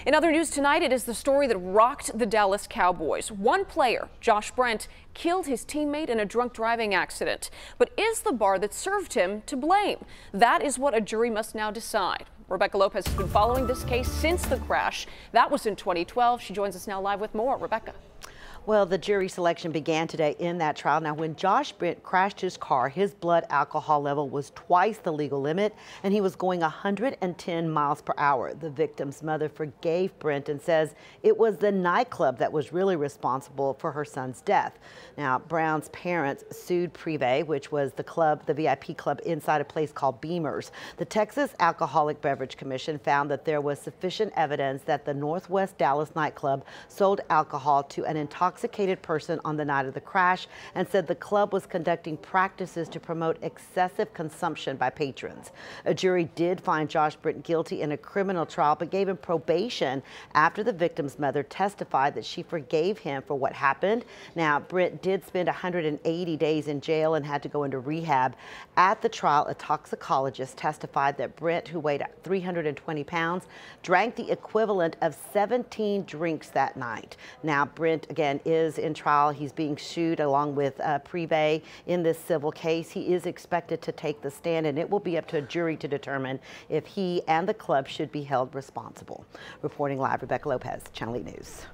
In other news tonight, it is the story that rocked the Dallas Cowboys. One player, Josh Brent, killed his teammate in a drunk driving accident. But is the bar that served him to blame? That is what a jury must now decide. Rebecca Lopez has been following this case since the crash. That was in 2012. She joins us now live with more. Rebecca. Well, the jury selection began today in that trial. Now, when Josh Brent crashed his car, his blood alcohol level was twice the legal limit, and he was going 110 miles per hour. The victim's mother forgave Brent and says it was the nightclub that was really responsible for her son's death. Now, Brown's parents sued Privé, which was the club, the VIP club inside a place called Beamer's. The Texas Alcoholic Beverage Commission found that there was sufficient evidence that the Northwest Dallas nightclub sold alcohol to an intoxicated person on the night of the crash, and said the club was conducting practices to promote excessive consumption by patrons. A jury did find Josh Brent guilty in a criminal trial, but gave him probation after the victim's mother testified that she forgave him for what happened. Now, Brent did spend 180 days in jail and had to go into rehab. At the trial, a toxicologist testified that Brent, who weighed 320 pounds, drank the equivalent of 17 drinks that night. Now, Brent, again, is in trial. He's being sued along with Privé in this civil case. He is expected to take the stand, and it will be up to a jury to determine if he and the club should be held responsible. Reporting live, Rebecca Lopez, Channel 8 News.